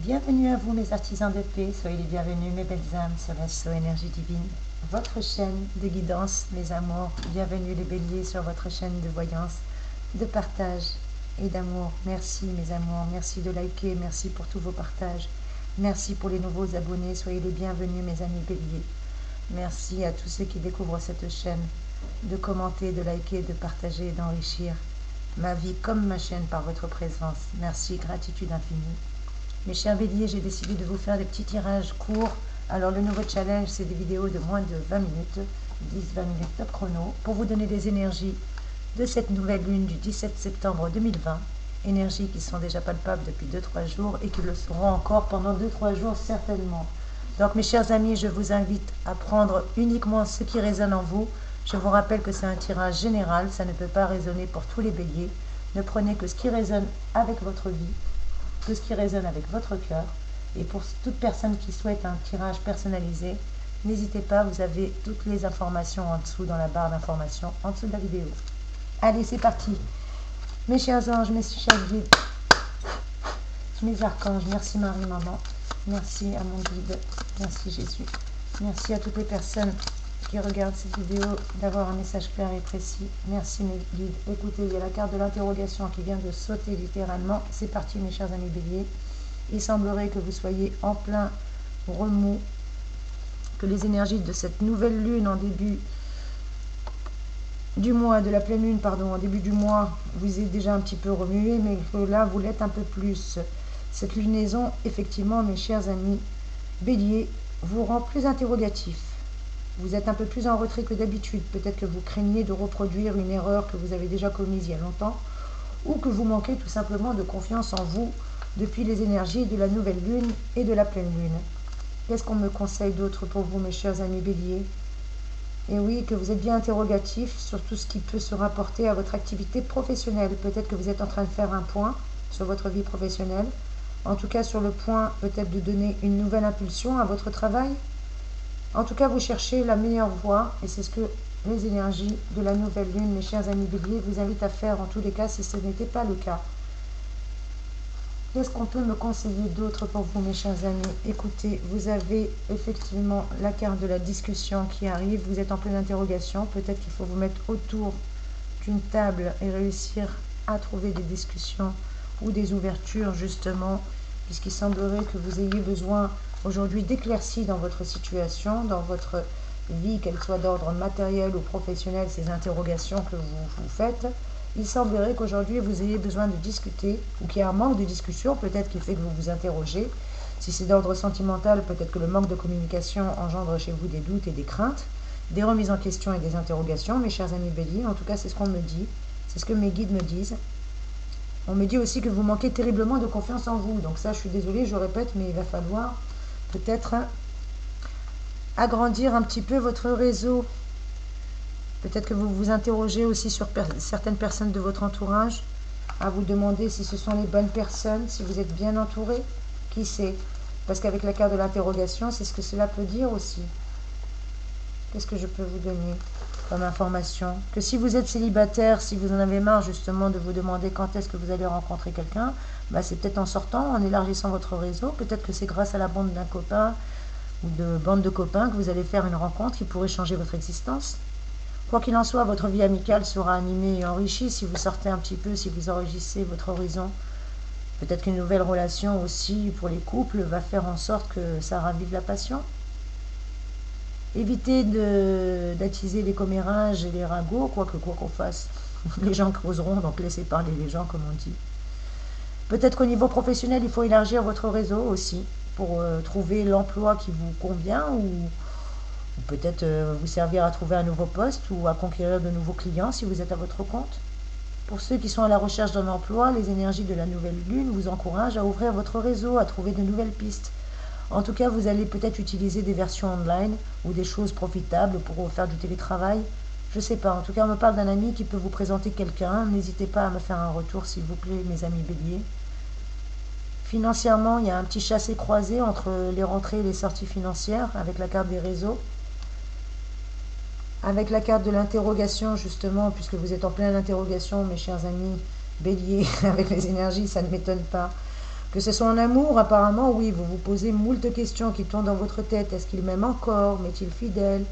Bienvenue à vous mes artisans de paix, soyez les bienvenus mes belles âmes sur la So Énergie Divine, votre chaîne de guidance, mes amours. Bienvenue les béliers sur votre chaîne de voyance, de partage et d'amour. Merci mes amours, merci de liker, merci pour tous vos partages, merci pour les nouveaux abonnés, soyez les bienvenus mes amis béliers. Merci à tous ceux qui découvrent cette chaîne, de commenter, de liker, de partager et d'enrichir ma vie comme ma chaîne par votre présence. Merci, gratitude infinie. Mes chers béliers, j'ai décidé de vous faire des petits tirages courts. Alors le nouveau challenge, c'est des vidéos de moins de 20 minutes, 10-20 minutes top chrono, pour vous donner les énergies de cette nouvelle lune du 17 septembre 2020. Énergies qui sont déjà palpables depuis 2-3 jours et qui le seront encore pendant 2-3 jours certainement. Donc mes chers amis, je vous invite à prendre uniquement ce qui résonne en vous. Je vous rappelle que c'est un tirage général, ça ne peut pas résonner pour tous les béliers. Ne prenez que ce qui résonne avec votre vie, que ce qui résonne avec votre cœur. Et pour toute personne qui souhaite un tirage personnalisé, n'hésitez pas, vous avez toutes les informations en dessous dans la barre d'informations, en dessous de la vidéo. Allez, c'est parti. Mes chers anges, mes chers guides, mes archanges, merci Marie, maman. Merci à mon guide, merci Jésus. Merci à toutes les personnes qui regardent cette vidéo d'avoir un message clair et précis. Merci mes guides. Écoutez, il y a la carte de l'interrogation qui vient de sauter littéralement. C'est parti mes chers amis béliers. Il semblerait que vous soyez en plein remous, que les énergies de cette nouvelle lune en début du mois, de la pleine lune, pardon, en début du mois, vous est déjà un petit peu remué, mais que là, vous l'êtes un peu plus. Cette lunaison, effectivement, mes chers amis béliers, vous rend plus interrogatif. Vous êtes un peu plus en retrait que d'habitude. Peut-être que vous craignez de reproduire une erreur que vous avez déjà commise il y a longtemps, ou que vous manquez tout simplement de confiance en vous depuis les énergies de la nouvelle lune et de la pleine lune. Qu'est-ce qu'on me conseille d'autre pour vous, mes chers amis béliers? Et oui, que vous êtes bien interrogatif sur tout ce qui peut se rapporter à votre activité professionnelle. Peut-être que vous êtes en train de faire un point sur votre vie professionnelle. En tout cas, sur le point peut-être de donner une nouvelle impulsion à votre travail. En tout cas, vous cherchez la meilleure voie, et c'est ce que les énergies de la nouvelle lune, mes chers amis béliers, vous invitent à faire en tous les cas si ce n'était pas le cas. Qu'est-ce qu'on peut me conseiller d'autre pour vous, mes chers amis? Écoutez, vous avez effectivement la carte de la discussion qui arrive, vous êtes en pleine interrogation, peut-être qu'il faut vous mettre autour d'une table et réussir à trouver des discussions ou des ouvertures justement, puisqu'il semblerait que vous ayez besoin aujourd'hui d'éclaircies dans votre situation, dans votre vie, qu'elle soit d'ordre matériel ou professionnel, ces interrogations que vous faites. Il semblerait qu'aujourd'hui vous ayez besoin de discuter, ou qu'il y a un manque de discussion, peut-être qui fait que vous vous interrogez. Si c'est d'ordre sentimental, peut-être que le manque de communication engendre chez vous des doutes et des craintes, des remises en question et des interrogations, mes chers amis béliers. En tout cas, c'est ce qu'on me dit, c'est ce que mes guides me disent. On me dit aussi que vous manquez terriblement de confiance en vous. Donc ça, je suis désolée, je répète, mais il va falloir peut-être agrandir un petit peu votre réseau. Peut-être que vous vous interrogez aussi sur certaines personnes de votre entourage, à vous demander si ce sont les bonnes personnes, si vous êtes bien entouré. Qui sait? Parce qu'avec la carte de l'interrogation, c'est ce que cela peut dire aussi. Qu'est-ce que je peux vous donner comme information? Que si vous êtes célibataire, si vous en avez marre justement de vous demander quand est-ce que vous allez rencontrer quelqu'un, bah c'est peut-être en sortant, en élargissant votre réseau. Peut-être que c'est grâce à la bande d'un copain ou de bande de copains que vous allez faire une rencontre qui pourrait changer votre existence. Quoi qu'il en soit, votre vie amicale sera animée et enrichie si vous sortez un petit peu, si vous enrichissez votre horizon. Peut-être qu'une nouvelle relation aussi pour les couples va faire en sorte que ça ravive la passion. Évitez d'attiser les commérages et les ragots, quoi qu'on fasse. Les gens causeront, donc laissez parler les gens, comme on dit. Peut-être qu'au niveau professionnel, il faut élargir votre réseau aussi pour trouver l'emploi qui vous convient ou peut-être vous servir à trouver un nouveau poste ou à conquérir de nouveaux clients si vous êtes à votre compte. Pour ceux qui sont à la recherche d'un emploi, les énergies de la nouvelle lune vous encouragent à ouvrir votre réseau, à trouver de nouvelles pistes. En tout cas, vous allez peut-être utiliser des versions online ou des choses profitables pour faire du télétravail. Je ne sais pas. En tout cas, on me parle d'un ami qui peut vous présenter quelqu'un. N'hésitez pas à me faire un retour, s'il vous plaît, mes amis béliers. Financièrement, il y a un petit chassé-croisé entre les rentrées et les sorties financières avec la carte des réseaux. Avec la carte de l'interrogation, justement, puisque vous êtes en pleine interrogation, mes chers amis béliers, avec les énergies, ça ne m'étonne pas. Que ce soit en amour, apparemment, oui, vous vous posez moult questions qui tournent dans votre tête. Est-ce qu'il m'aime encore? M'est-il fidèle?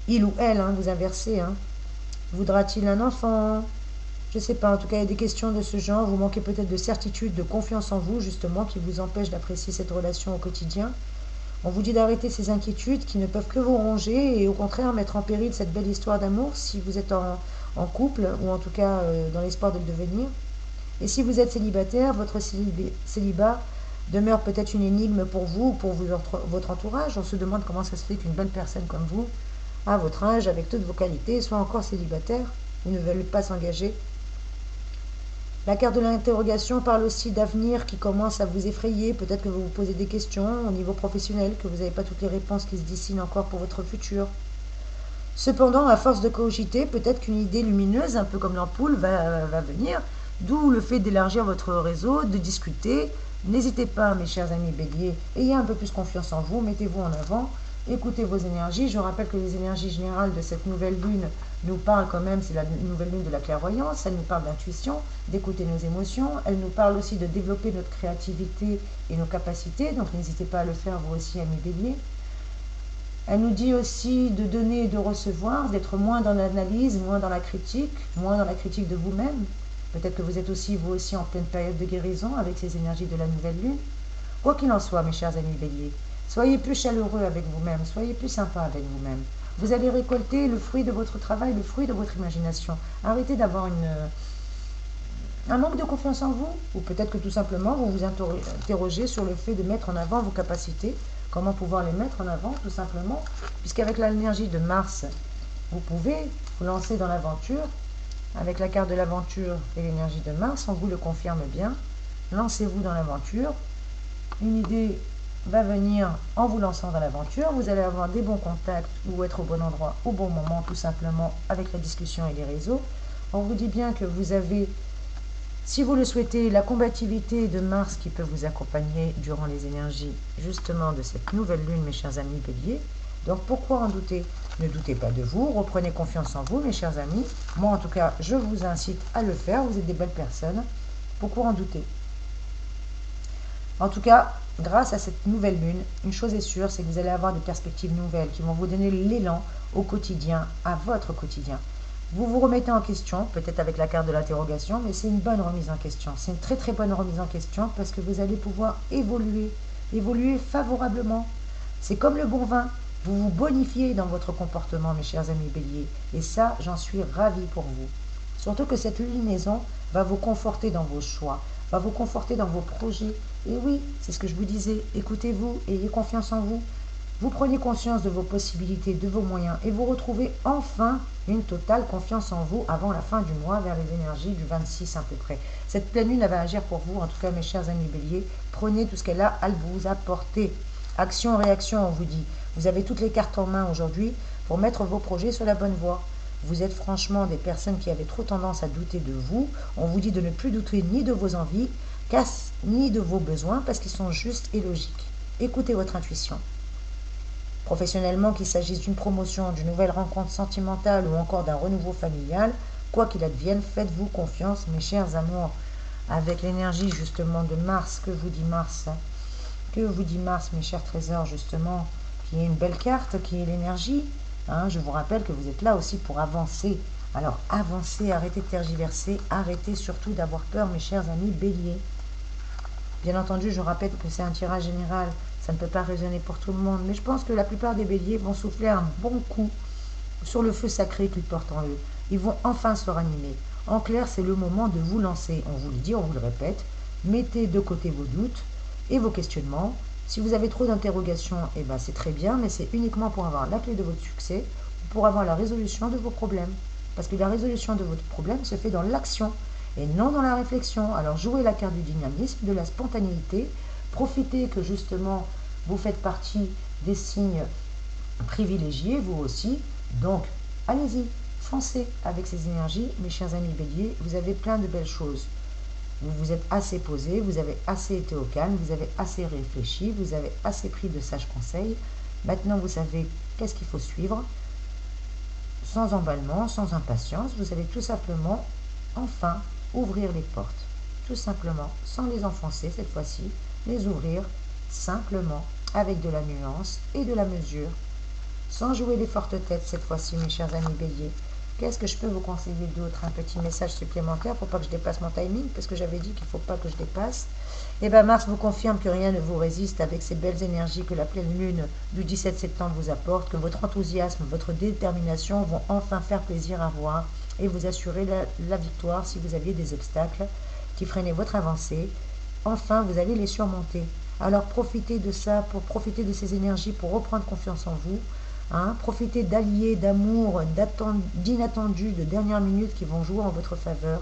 Il ou elle, hein, vous inversez. Hein. Voudra-t-il un enfant? Je ne sais pas, en tout cas, il y a des questions de ce genre. Vous manquez peut-être de certitude, de confiance en vous, justement, qui vous empêche d'apprécier cette relation au quotidien. On vous dit d'arrêter ces inquiétudes qui ne peuvent que vous ronger et au contraire mettre en péril cette belle histoire d'amour si vous êtes en couple ou en tout cas dans l'espoir de le devenir. Et si vous êtes célibataire, votre célibat demeure peut-être une énigme pour vous ou pour votre entourage. On se demande comment ça se fait qu'une belle personne comme vous, à votre âge, avec toutes vos qualités, soit encore célibataire ou ne veulent pas s'engager. La carte de l'interrogation parle aussi d'avenir qui commence à vous effrayer. Peut-être que vous vous posez des questions au niveau professionnel, que vous n'avez pas toutes les réponses qui se dessinent encore pour votre futur. Cependant, à force de cogiter, peut-être qu'une idée lumineuse, un peu comme l'ampoule, va venir. D'où le fait d'élargir votre réseau, de discuter. N'hésitez pas, mes chers amis béliers, ayez un peu plus confiance en vous, mettez-vous en avant, écoutez vos énergies. Je rappelle que les énergies générales de cette nouvelle lune nous parlent quand même, c'est la nouvelle lune de la clairvoyance, elle nous parle d'intuition, d'écouter nos émotions, elle nous parle aussi de développer notre créativité et nos capacités, donc n'hésitez pas à le faire vous aussi, amis béliers. Elle nous dit aussi de donner et de recevoir, d'être moins dans l'analyse, moins dans la critique de vous-même. Peut-être que vous êtes aussi, vous aussi, en pleine période de guérison avec ces énergies de la nouvelle lune. Quoi qu'il en soit, mes chers amis béliers, soyez plus chaleureux avec vous-même, soyez plus sympa avec vous-même. Vous allez récolter le fruit de votre travail, le fruit de votre imagination. Arrêtez d'avoir un manque de confiance en vous, ou peut-être que tout simplement vous vous interrogez sur le fait de mettre en avant vos capacités, comment pouvoir les mettre en avant tout simplement, puisqu'avec l'énergie de Mars, vous pouvez vous lancer dans l'aventure. Avec la carte de l'aventure et l'énergie de Mars, on vous le confirme bien. Lancez-vous dans l'aventure. Une idée va venir en vous lançant dans l'aventure. Vous allez avoir des bons contacts ou être au bon endroit au bon moment, tout simplement avec la discussion et les réseaux. On vous dit bien que vous avez, si vous le souhaitez, la combativité de Mars qui peut vous accompagner durant les énergies justement de cette nouvelle lune, mes chers amis béliers. Donc pourquoi en douter? Ne doutez pas de vous, reprenez confiance en vous, mes chers amis. Moi, en tout cas, je vous incite à le faire. Vous êtes des belles personnes. Pourquoi en douter? En tout cas, grâce à cette nouvelle lune, une chose est sûre, c'est que vous allez avoir des perspectives nouvelles qui vont vous donner l'élan au quotidien, à votre quotidien. Vous vous remettez en question, peut-être avec la carte de l'interrogation, mais c'est une bonne remise en question. C'est une très très bonne remise en question parce que vous allez pouvoir évoluer favorablement. C'est comme le bon vin. Vous vous bonifiez dans votre comportement, mes chers amis béliers. Et ça, j'en suis ravie pour vous. Surtout que cette luminaison va vous conforter dans vos choix, va vous conforter dans vos projets. Et oui, c'est ce que je vous disais, écoutez-vous, ayez confiance en vous. Vous prenez conscience de vos possibilités, de vos moyens, et vous retrouvez enfin une totale confiance en vous avant la fin du mois, vers les énergies du 26 à peu près. Cette pleine lune, elle va agir pour vous, en tout cas mes chers amis béliers. Prenez tout ce qu'elle a à vous apporter. Action, réaction, on vous dit. Vous avez toutes les cartes en main aujourd'hui pour mettre vos projets sur la bonne voie. Vous êtes franchement des personnes qui avaient trop tendance à douter de vous. On vous dit de ne plus douter ni de vos envies, ni de vos besoins, parce qu'ils sont justes et logiques. Écoutez votre intuition. Professionnellement, qu'il s'agisse d'une promotion, d'une nouvelle rencontre sentimentale ou encore d'un renouveau familial, quoi qu'il advienne, faites-vous confiance, mes chers amours. Avec l'énergie justement de Mars, que vous dit Mars? Que vous dit Mars, mes chers trésors, justement, qui est une belle carte, qui est l'énergie. Je vous rappelle que vous êtes là aussi pour avancer. Alors avancez, arrêtez de tergiverser, arrêtez surtout d'avoir peur, mes chers amis béliers. Bien entendu, je rappelle que c'est un tirage général, ça ne peut pas résonner pour tout le monde, mais je pense que la plupart des béliers vont souffler un bon coup sur le feu sacré qu'ils portent en eux. Ils vont enfin se ranimer. En clair, c'est le moment de vous lancer. On vous le dit, on vous le répète. Mettez de côté vos doutes et vos questionnements. Si vous avez trop d'interrogations, c'est très bien, mais c'est uniquement pour avoir la clé de votre succès ou pour avoir la résolution de vos problèmes. Parce que la résolution de votre problème se fait dans l'action et non dans la réflexion. Alors jouez la carte du dynamisme, de la spontanéité. Profitez que justement vous faites partie des signes privilégiés, vous aussi. Donc, allez-y, foncez avec ces énergies, mes chers amis béliers. Vous avez plein de belles choses. Vous vous êtes assez posé, vous avez assez été au calme, vous avez assez réfléchi, vous avez assez pris de sages conseils. Maintenant, vous savez qu'est-ce qu'il faut suivre. Sans emballement, sans impatience, vous allez tout simplement, enfin, ouvrir les portes. tout simplement, sans les enfoncer cette fois-ci, les ouvrir simplement, avec de la nuance et de la mesure, sans jouer les fortes têtes cette fois-ci, mes chers amis béliers. Qu'est-ce que je peux vous conseiller d'autre? Un petit message supplémentaire pour pas que je dépasse mon timing, parce que j'avais dit qu'il ne faut pas que je dépasse. Et bien Mars vous confirme que rien ne vous résiste avec ces belles énergies que la pleine lune du 17 septembre vous apporte, que votre enthousiasme, votre détermination vont enfin faire plaisir à voir et vous assurer la victoire si vous aviez des obstacles qui freinaient votre avancée. Enfin, vous allez les surmonter. Alors profitez de ça, pour profiter de ces énergies, pour reprendre confiance en vous. Profitez d'alliés, d'amour, d'inattendus, de dernière minute qui vont jouer en votre faveur.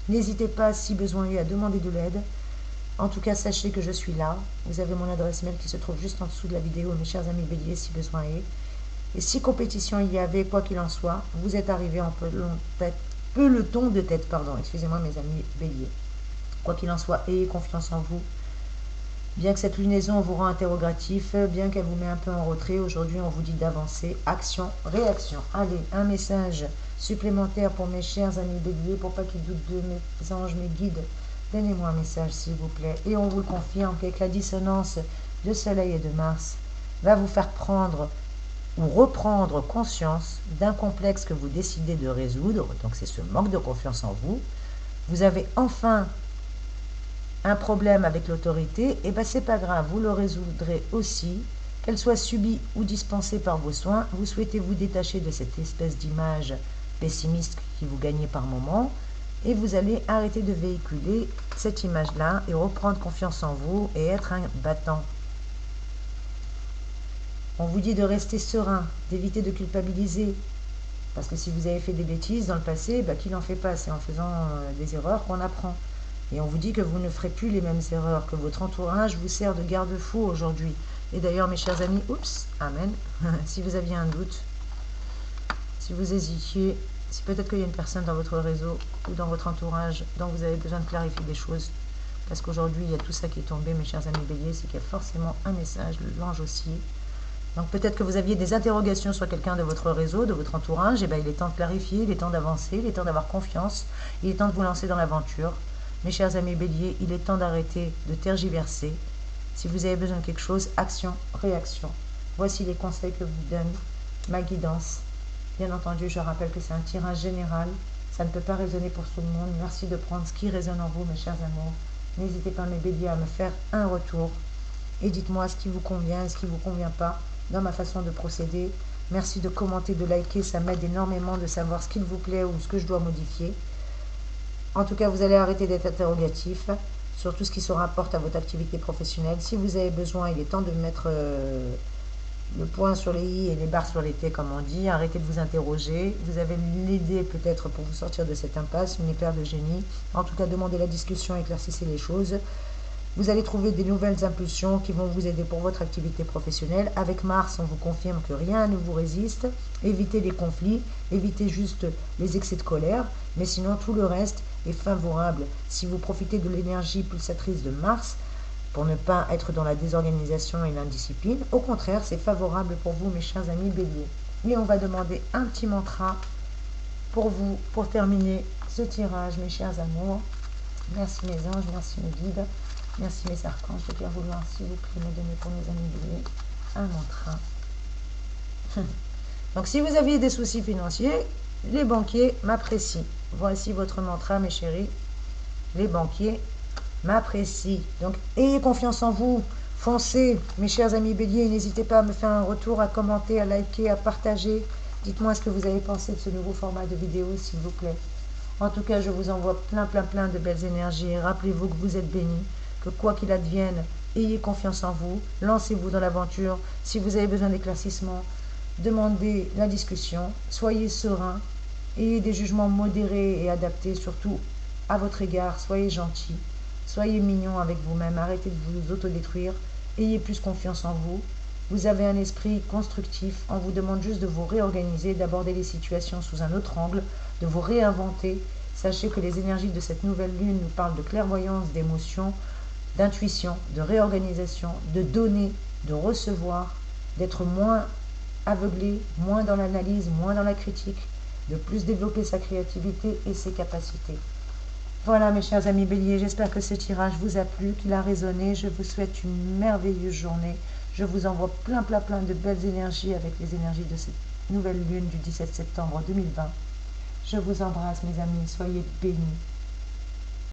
N'hésitez pas, si besoin est, à demander de l'aide. En tout cas, sachez que je suis là. Vous avez mon adresse mail qui se trouve juste en dessous de la vidéo, mes chers amis béliers, si besoin est. Et si compétition il y avait, quoi qu'il en soit, vous êtes arrivés en peloton de tête, excusez-moi mes amis béliers. Quoi qu'il en soit, ayez confiance en vous. Bien que cette lunaison vous rend interrogatif, bien qu'elle vous met un peu en retrait, aujourd'hui on vous dit d'avancer. Action, réaction. Allez, un message supplémentaire pour mes chers amis béliers, pour pas qu'ils doutent de mes anges, mes guides. Donnez-moi un message s'il vous plaît. Et on vous le confirme qu'avec la dissonance de Soleil et de Mars, va vous faire prendre ou reprendre conscience d'un complexe que vous décidez de résoudre. Donc c'est ce manque de confiance en vous. Vous avez enfin un problème avec l'autorité, et bien c'est pas grave, vous le résoudrez aussi, qu'elle soit subie ou dispensée par vos soins. Vous souhaitez vous détacher de cette espèce d'image pessimiste qui vous gagnez par moment, et vous allez arrêter de véhiculer cette image-là et reprendre confiance en vous et être un battant. On vous dit de rester serein, d'éviter de culpabiliser, parce que si vous avez fait des bêtises dans le passé, qui n'en fait pas? C'est en faisant des erreurs qu'on apprend. Et on vous dit que vous ne ferez plus les mêmes erreurs, que votre entourage vous sert de garde-fou aujourd'hui. Et d'ailleurs, mes chers amis, amen, si vous aviez un doute, si vous hésitiez, si peut-être qu'il y a une personne dans votre réseau ou dans votre entourage dont vous avez besoin de clarifier des choses, parce qu'aujourd'hui, il y a tout ça qui est tombé, mes chers amis béliers, c'est qu'il y a forcément un message, l'ange aussi. Donc peut-être que vous aviez des interrogations sur quelqu'un de votre réseau, de votre entourage, et bien il est temps de clarifier, il est temps d'avancer, il est temps d'avoir confiance, il est temps de vous lancer dans l'aventure. Mes chers amis béliers, il est temps d'arrêter de tergiverser. Si vous avez besoin de quelque chose, action, réaction. Voici les conseils que vous donne ma guidance. Bien entendu, je rappelle que c'est un tirage général. Ça ne peut pas résonner pour tout le monde. Merci de prendre ce qui résonne en vous, mes chers amours. N'hésitez pas, mes béliers, à me faire un retour. Et dites-moi ce qui vous convient et ce qui ne vous convient pas dans ma façon de procéder. Merci de commenter, de liker. Ça m'aide énormément de savoir ce qu'il vous plaît ou ce que je dois modifier. En tout cas, vous allez arrêter d'être interrogatif sur tout ce qui se rapporte à votre activité professionnelle. Si vous avez besoin, il est temps de mettre le point sur les i et les barres sur les t, comme on dit. Arrêtez de vous interroger. Vous avez l'idée peut-être pour vous sortir de cette impasse, une éclair de génie. En tout cas, demandez la discussion, éclaircissez les choses. Vous allez trouver des nouvelles impulsions qui vont vous aider pour votre activité professionnelle. Avec Mars, on vous confirme que rien ne vous résiste. Évitez les conflits, évitez juste les excès de colère. Mais sinon, tout le reste est favorable. Si vous profitez de l'énergie pulsatrice de Mars, pour ne pas être dans la désorganisation et l'indiscipline, au contraire, c'est favorable pour vous, mes chers amis béliers. Et on va demander un petit mantra pour vous, pour terminer ce tirage, mes chers amours. Merci mes anges, merci mes guides. Merci mes archanges, de bien vouloir, s'il vous plaît, me donner pour mes amis béliers un mantra. Donc, si vous aviez des soucis financiers, les banquiers m'apprécient. Voici votre mantra, mes chéris. Les banquiers m'apprécient. Donc, ayez confiance en vous. Foncez, mes chers amis béliers. N'hésitez pas à me faire un retour, à commenter, à liker, à partager. Dites-moi ce que vous avez pensé de ce nouveau format de vidéo, s'il vous plaît. En tout cas, je vous envoie plein de belles énergies. Rappelez-vous que vous êtes bénis. Que quoi qu'il advienne, ayez confiance en vous, lancez-vous dans l'aventure. Si vous avez besoin d'éclaircissement, demandez la discussion, soyez serein, ayez des jugements modérés et adaptés, surtout à votre égard, soyez gentils, soyez mignons avec vous-même, arrêtez de vous autodétruire, ayez plus confiance en vous. Vous avez un esprit constructif, on vous demande juste de vous réorganiser, d'aborder les situations sous un autre angle, de vous réinventer. Sachez que les énergies de cette nouvelle lune nous parlent de clairvoyance, d'émotion, d'intuition, de réorganisation, de donner, de recevoir, d'être moins aveuglé, moins dans l'analyse, moins dans la critique, de plus développer sa créativité et ses capacités. Voilà mes chers amis béliers, j'espère que ce tirage vous a plu, qu'il a résonné. Je vous souhaite une merveilleuse journée. Je vous envoie plein de belles énergies avec les énergies de cette nouvelle lune du 17 septembre 2020. Je vous embrasse mes amis, soyez bénis.